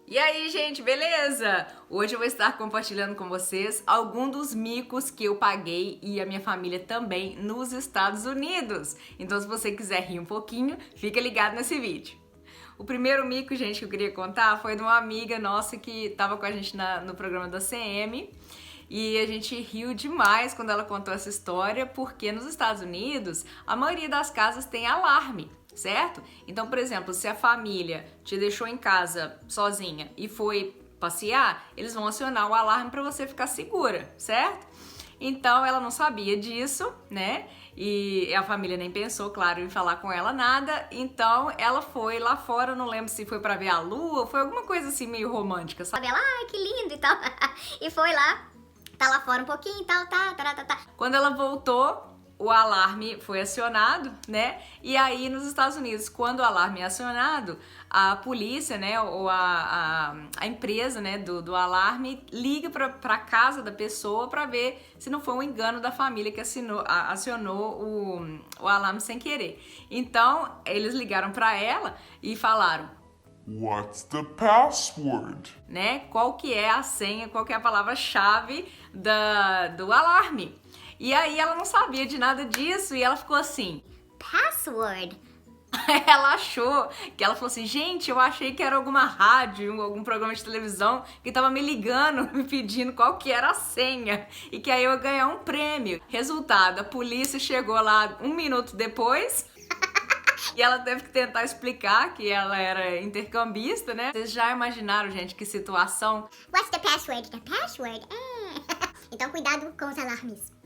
E aí, gente, beleza? Hoje eu vou estar compartilhando com vocês alguns dos micos que eu paguei e a minha família também nos Estados Unidos. Então, se você quiser rir um pouquinho, fica ligado nesse vídeo. O primeiro mico, gente, que eu queria contar foi de uma amiga nossa que estava com a gente no programa da CM. E a gente riu demais quando ela contou essa história, porque nos Estados Unidos a maioria das casas tem alarme, certo? Então, por exemplo, se a família te deixou em casa sozinha e foi passear, eles vão acionar o alarme para você ficar segura, certo? Então ela não sabia disso, né? E a família nem pensou, claro, em falar com ela nada. Então ela foi lá fora, não lembro se foi para ver a lua, foi alguma coisa assim meio romântica, sabe? Ela, ai, que lindo e tal. E foi lá, tá lá fora um pouquinho e tal, tá. Quando ela voltou, o alarme foi acionado, né? E aí nos Estados Unidos, quando o alarme é acionado, a polícia, né, ou a empresa, né, do alarme liga pra casa da pessoa pra ver se não foi um engano da família que acionou o alarme sem querer. Então, eles ligaram pra ela e falaram: What's the password? né? Qual que é a senha, qual que é a palavra-chave do alarme. E aí ela não sabia de nada disso e ela ficou assim. Password? Ela achou que ela falou assim, gente, eu achei que era alguma rádio, algum programa de televisão que tava me ligando, me pedindo qual que era a senha e que aí eu ia ganhar um prêmio. Resultado, a polícia chegou lá 1 minuto depois. E ela teve que tentar explicar que ela era intercambista, né? Vocês já imaginaram, gente, que situação? What's the password? The password? Então cuidado com os alarmes.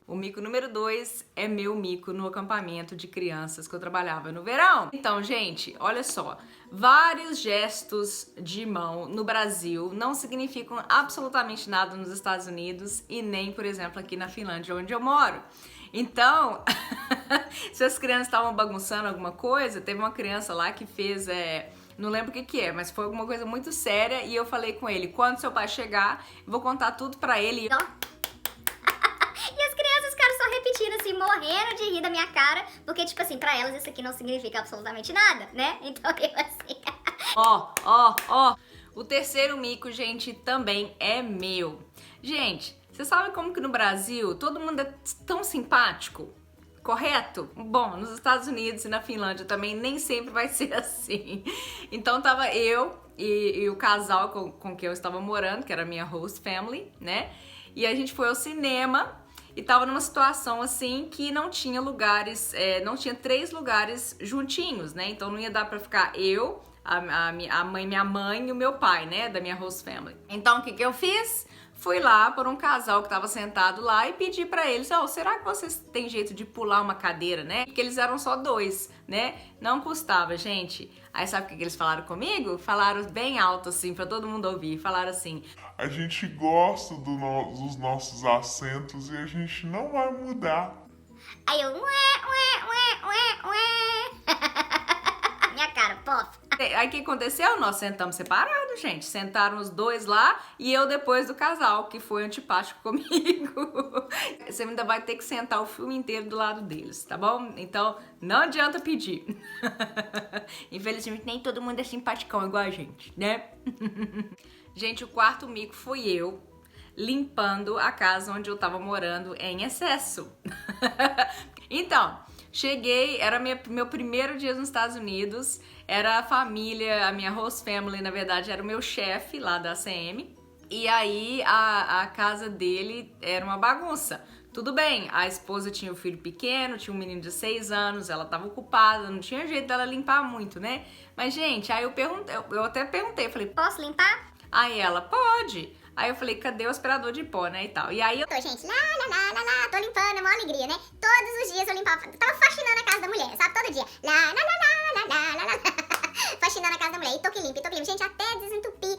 O mico número 2 é meu mico no acampamento de crianças que eu trabalhava no verão. Então, gente, olha só. Vários gestos de mão no Brasil não significam absolutamente nada nos Estados Unidos e nem, por exemplo, aqui na Finlândia, onde eu moro. Então, se as crianças estavam bagunçando alguma coisa, teve uma criança lá que fez, não lembro o que é, mas foi alguma coisa muito séria e eu falei com ele, quando seu pai chegar, eu vou contar tudo pra ele. E as crianças ficaram só repetindo assim, morrendo de rir da minha cara, porque tipo assim, pra elas isso aqui não significa absolutamente nada, né? Então eu assim... Ó, o terceiro mico, gente, também é meu. Gente, você sabe como que no Brasil todo mundo é tão simpático? Correto? Bom, nos Estados Unidos e na Finlândia também nem sempre vai ser assim. Então tava eu e o casal com quem eu estava morando, que era a minha host family, né? E a gente foi ao cinema e tava numa situação assim que não tinha lugares, não tinha 3 lugares juntinhos, né? Então não ia dar pra ficar eu, minha mãe e o meu pai, né? Da minha host family. Então o que que eu fiz? Fui lá por um casal que tava sentado lá e pedi pra eles, será que vocês têm jeito de pular uma cadeira, né? Porque eles eram só 2, né? Não custava, gente. Aí sabe o que eles falaram comigo? Falaram bem alto assim, pra todo mundo ouvir. Falaram assim: A gente gosta dos nossos assentos e a gente não vai mudar. Aí eu... Minha cara, pof. Aí o que aconteceu? Nós sentamos separados, gente. Sentaram os 2 lá e eu depois do casal, que foi antipático comigo. Você ainda vai ter que sentar o filme inteiro do lado deles, tá bom? Então não adianta pedir. Infelizmente nem todo mundo é simpaticão igual a gente, né? Gente, o quarto mico fui eu limpando a casa onde eu tava morando em excesso. Então, cheguei, era meu primeiro dia nos Estados Unidos, era a família, a minha host family, na verdade, era o meu chefe lá da CM, e aí a casa dele era uma bagunça. Tudo bem, a esposa tinha um filho pequeno, tinha um menino de 6 anos, ela tava ocupada, não tinha jeito dela limpar muito, né? Mas, gente, aí eu até perguntei, eu falei, Posso limpar? aí ela, pode. Aí eu falei, cadê o aspirador de pó, né, e tal. E aí eu... Tô, gente, tô limpando, é uma alegria, né? Todos os dias eu limpava, tava faxinando a casa da mulher, sabe? Todo dia, faxinando a casa da mulher, e tô que limpo. Gente, até desentupir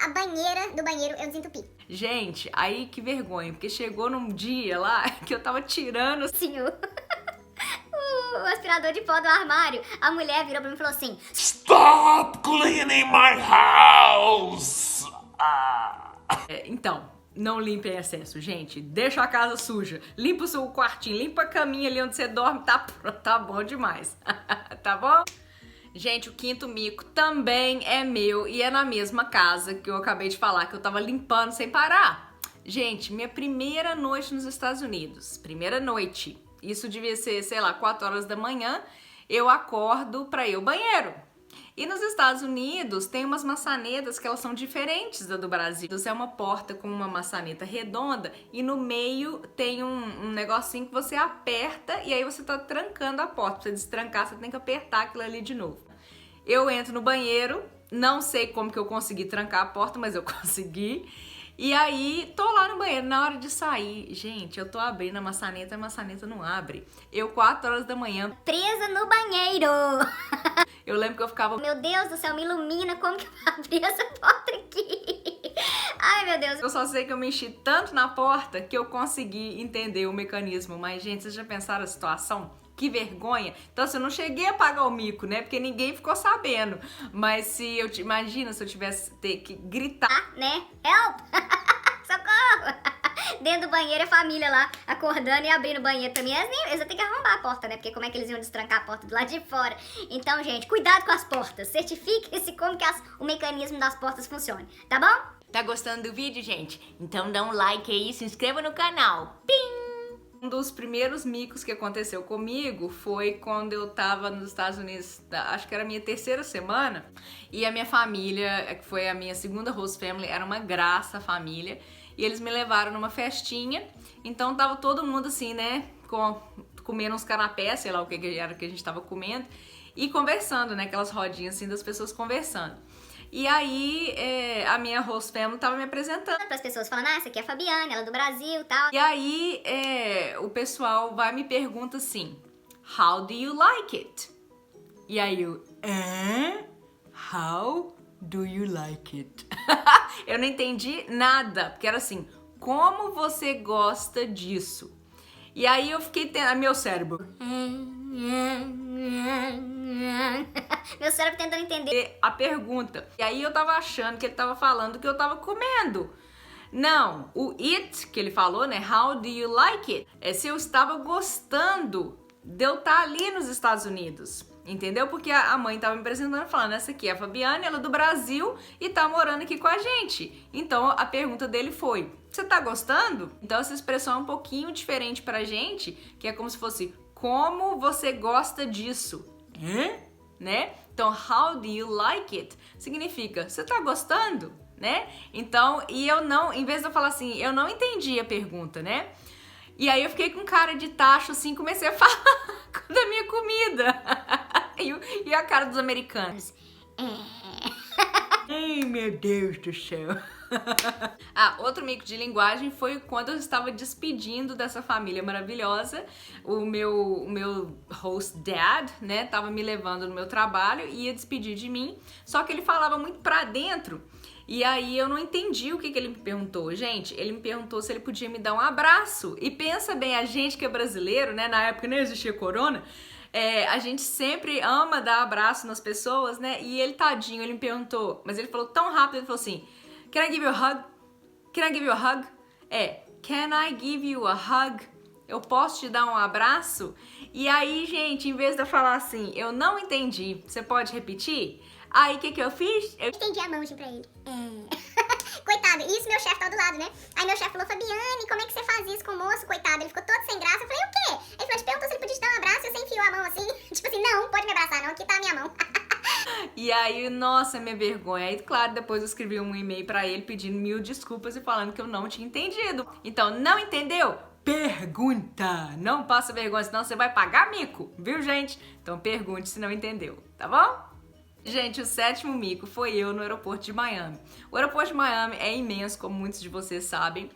a banheira do banheiro, eu desentupi. Gente, aí que vergonha, porque chegou num dia lá que eu tava tirando... Sim, o aspirador de pó do armário, a mulher virou pra mim e falou assim, Stop cleaning my house! Então, não limpe em excesso, gente. Deixa a casa suja. Limpa o seu quartinho, limpa a caminha ali onde você dorme, tá bom demais. Tá bom? Gente, o quinto mico também é meu e é na mesma casa que eu acabei de falar, que eu tava limpando sem parar. Gente, minha primeira noite nos Estados Unidos, primeira noite, isso devia ser, sei lá, 4 horas da manhã, eu acordo pra ir ao banheiro. E nos Estados Unidos tem umas maçanetas que elas são diferentes da do Brasil. É uma porta com uma maçaneta redonda e no meio tem um negocinho que você aperta e aí você tá trancando a porta. Pra você destrancar, você tem que apertar aquilo ali de novo. Eu entro no banheiro, não sei como que eu consegui trancar a porta, mas eu consegui. E aí, tô lá no banheiro, na hora de sair, gente, eu tô abrindo a maçaneta não abre. Eu, 4 horas da manhã, Presa no banheiro. eu lembro que eu ficava... Meu Deus do céu, me ilumina, como que eu vou abrir essa porta aqui? Ai, meu Deus. Eu só sei que eu me enchi tanto na porta que eu consegui entender o mecanismo. Mas, gente, vocês já pensaram a situação? Que vergonha. Então, assim, eu não cheguei a pagar o mico, né? Porque ninguém ficou sabendo. Mas se eu... Imagina se eu tivesse ter que gritar, Né? Help! Socorro! Dentro do banheiro, a família lá, acordando e abrindo o banheiro pra mim. Eles iam ter que arrombar a porta, né? Porque como é que eles iam destrancar a porta do lado de fora? Então, gente, cuidado com as portas. Certifique-se como que o mecanismo das portas funciona, tá bom? Tá gostando do vídeo, gente? Então dá um like aí, se inscreva no canal. Pim! Um dos primeiros micos que aconteceu comigo foi quando eu tava nos Estados Unidos, acho que era a minha 3ª semana, e a minha família, que foi a minha segunda host family, era uma graça a família, e eles me levaram numa festinha, então tava todo mundo assim, né, comendo uns canapés, sei lá o que era que a gente tava comendo, e conversando, né, aquelas rodinhas assim das pessoas conversando. E aí, a minha host family tava me apresentando. Para as pessoas falando, essa aqui é a Fabiane, ela é do Brasil e tal. E aí, o pessoal vai e me pergunta assim, how do you like it? E aí eu, how do you like it? Eu não entendi nada, porque era assim, como você gosta disso? E aí eu fiquei tendo, meu cérebro... Meu cérebro tentando entender a pergunta. E aí eu tava achando que ele tava falando que eu tava comendo. Não, o it que ele falou, né? How do you like it? É se eu estava gostando de eu estar ali nos Estados Unidos. Entendeu? Porque a mãe tava me apresentando falando, essa aqui é a Fabiane, ela é do Brasil e tá morando aqui com a gente. Então a pergunta dele foi, você tá gostando? Então essa expressão é um pouquinho diferente pra gente, que é como se fosse, como você gosta disso? Né? Então, how do you like it? Significa, você tá gostando? Né? Então, e eu não, em vez de eu falar assim, eu não entendi a pergunta, né? E aí eu fiquei com cara de tacho assim, comecei a falar da minha comida. E a cara dos americanos. Ai, meu Deus do céu. Outro mico de linguagem foi quando eu estava despedindo dessa família maravilhosa. O meu host dad, né, tava me levando no meu trabalho e ia despedir de mim. Só que ele falava muito pra dentro. E aí eu não entendi o que ele me perguntou. Gente, ele me perguntou se ele podia me dar um abraço. E pensa bem, a gente que é brasileiro, né, na época nem existia corona, a gente sempre ama dar abraço nas pessoas, né? E ele, tadinho, ele me perguntou, mas ele falou tão rápido, ele falou assim, can I give you a hug? Can I give you a hug? Can I give you a hug? Eu posso te dar um abraço? E aí, gente, em vez de eu falar assim, eu não entendi, você pode repetir? Aí, o que eu fiz? Eu estendi a mão assim pra ele. Coitado, isso meu chefe tá do lado, né? Aí meu chefe falou, Fabiane, como é que você faz isso com o moço? Coitado, ele ficou todo sem graça. Eu falei, o quê? Ele falou, te perguntou se ele podia te dar um abraço e você enfiou a mão assim. Tipo assim, não, pode me abraçar não, aqui tá a minha mão. E aí, nossa, minha vergonha. Aí, claro, depois eu escrevi um e-mail pra ele pedindo 1000 desculpas e falando que eu não tinha entendido. Então, não entendeu? Pergunta! Não passa vergonha, senão você vai pagar mico, viu, gente? Então pergunte se não entendeu, tá bom? Gente, o 7º mico foi eu no aeroporto de Miami. O aeroporto de Miami é imenso, como muitos de vocês sabem.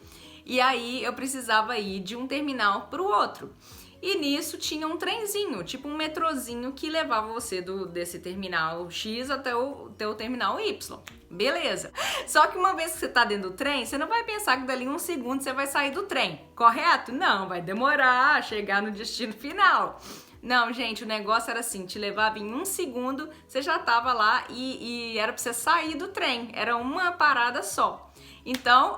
E aí eu precisava ir de um terminal para o outro. E nisso tinha um trenzinho, tipo um metrozinho que levava você desse terminal X até o terminal Y. Beleza. Só que uma vez que você tá dentro do trem, você não vai pensar que dali 1 segundo você vai sair do trem, correto? Não, vai demorar a chegar no destino final. Não, gente, o negócio era assim, te levava em 1 segundo, você já tava lá e era pra você sair do trem, era uma parada só. Então,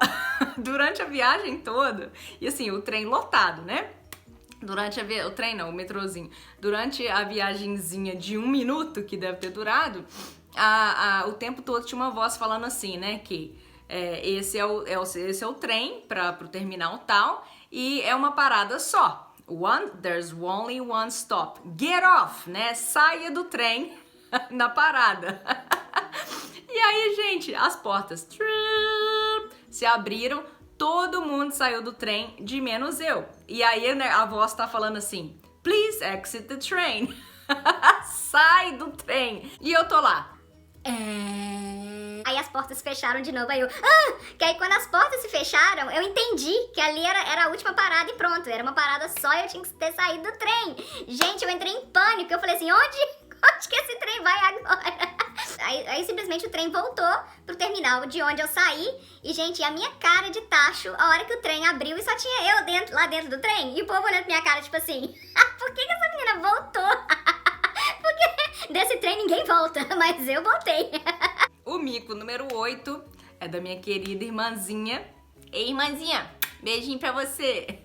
durante a viagem toda, e assim, o trem lotado, né? durante o trem não, o metrozinho, durante a viagenzinha de 1 minuto, que deve ter durado, o tempo todo tinha uma voz falando assim, né, que esse é o trem pro terminal tal, e é uma parada só. There's only one stop. Get off, né? Saia do trem na parada. E aí, gente, as portas se abriram, todo mundo saiu do trem, de menos eu. E aí, né, a voz tá falando assim, please exit the train. Sai do trem. E eu tô lá. Aí as portas fecharam de novo, aí eu... que aí quando as portas se fecharam, eu entendi que ali era a última parada e pronto. Era uma parada só e eu tinha que ter saído do trem. Gente, eu entrei em pânico. Eu falei assim, onde que esse trem vai agora? Aí simplesmente o trem voltou pro terminal de onde eu saí. E, gente, a minha cara de tacho, a hora que o trem abriu e só tinha eu lá dentro do trem. E o povo olhando pra minha cara, tipo assim, por que essa menina voltou? Porque desse trem ninguém volta, mas eu voltei. O mico número 8 é da minha querida irmãzinha. Ei, irmãzinha, beijinho pra você.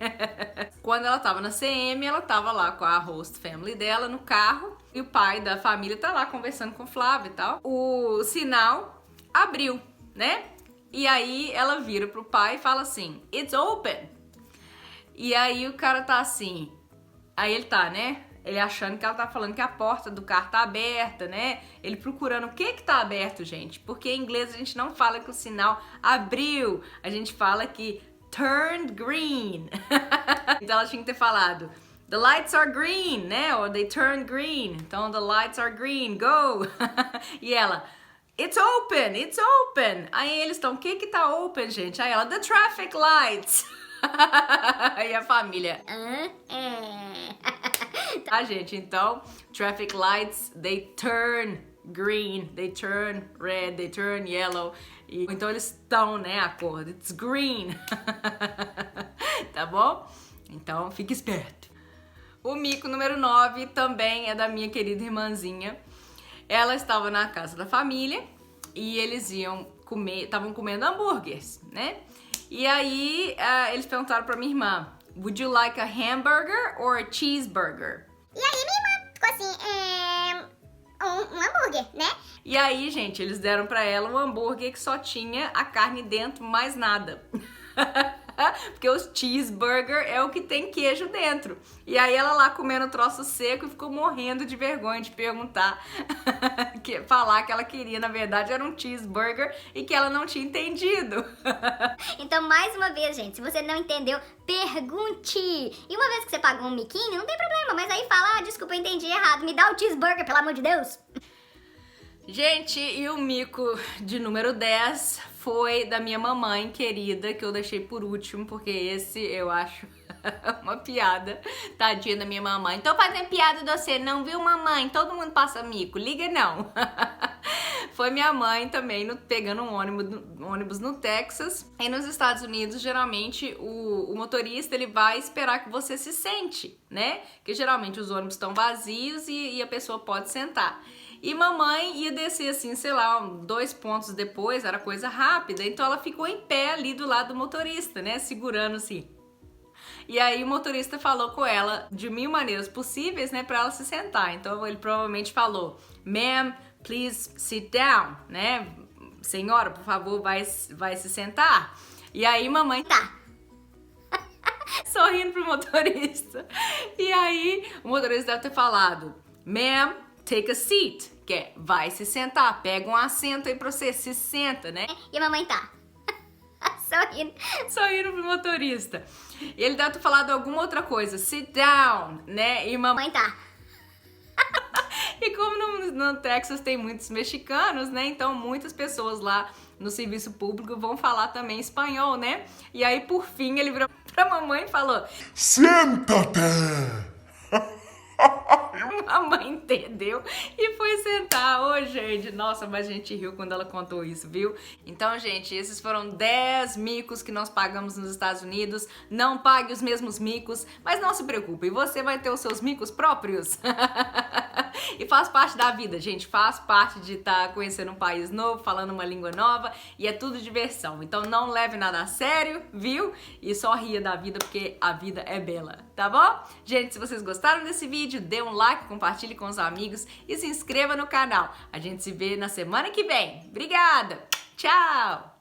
Quando ela tava na CM, ela tava lá com a host family dela no carro. E o pai da família tá lá conversando com o Flávio e tal. O sinal abriu, né? E aí ela vira pro pai e fala assim, it's open. E aí o cara tá assim, aí ele tá, né? Ele achando que ela tá falando que a porta do carro tá aberta, né? Ele procurando o que tá aberto, gente. Porque em inglês a gente não fala que o sinal abriu. A gente fala que turned green. Então ela tinha que ter falado the lights are green, né? Or they turned green. Então the lights are green, go! E ela, it's open, it's open. Aí eles estão, o que tá open, gente? Aí ela, the traffic lights. Aí a família, tá, gente? Então, traffic lights, they turn green, they turn red, they turn yellow. Então eles estão, né, a cor, it's green. Tá bom? Então, fique esperto. O mico número 9 também é da minha querida irmãzinha. Ela estava na casa da família e eles estavam comendo hambúrgueres, né? E aí, eles perguntaram pra minha irmã, would you like a hamburger or a cheeseburger? E aí minha irmã ficou assim, um hambúrguer, né? E aí, gente, eles deram pra ela um hambúrguer que só tinha a carne dentro, mais nada. Porque o cheeseburger é o que tem queijo dentro. E aí ela lá comendo o troço seco e ficou morrendo de vergonha de perguntar, falar que ela queria, na verdade, era um cheeseburger e que ela não tinha entendido. Então, mais uma vez, gente, se você não entendeu, pergunte. E uma vez que você pagou um miquinho, não tem problema, mas aí fala, desculpa, eu entendi errado, me dá o cheeseburger, pelo amor de Deus. Gente, e o mico de número 10 foi da minha mamãe querida, que eu deixei por último, porque esse eu acho uma piada, tadinha da minha mamãe. Tô fazendo piada de você, não viu, mamãe? Todo mundo passa mico, liga não. Foi minha mãe também pegando um ônibus no Texas. E nos Estados Unidos, geralmente, o motorista ele vai esperar que você se sente, né? Que geralmente os ônibus estão vazios e a pessoa pode sentar. E mamãe ia descer assim, sei lá, 2 pontos depois, era coisa rápida, então ela ficou em pé ali do lado do motorista, né, segurando assim. E aí o motorista falou com ela de 1000 maneiras possíveis, né, pra ela se sentar. Então ele provavelmente falou, ma'am, please sit down, né, senhora, por favor, vai se sentar. E aí mamãe Tá. sorrindo pro motorista. E aí o motorista deve ter falado, ma'am, take a seat, que é, vai se sentar, pega um assento aí pra você, se senta, né? E a mamãe tá sorrindo. Sorrindo pro motorista. E ele deve ter falado alguma outra coisa, sit down, né? E mamãe Tá. E como no Texas tem muitos mexicanos, né? Então muitas pessoas lá no serviço público vão falar também espanhol, né? E aí por fim ele virou pra mamãe e falou, Senta-te! a mãe entendeu e foi sentar. Ô, gente, nossa, mas a gente riu quando ela contou isso, viu? Então, gente, esses foram 10 micos que nós pagamos nos Estados Unidos. Não pague os mesmos micos, mas não se preocupe, você vai ter os seus micos próprios. E faz parte da vida, gente, faz parte de estar conhecendo um país novo, falando uma língua nova, e é tudo diversão. Então não leve nada a sério, viu? E só ria da vida, porque a vida é bela. tá bom? Gente, se vocês gostaram desse vídeo, dê um like, compartilhe com os amigos e se inscreva no canal. A gente se vê na semana que vem. Obrigada! Tchau!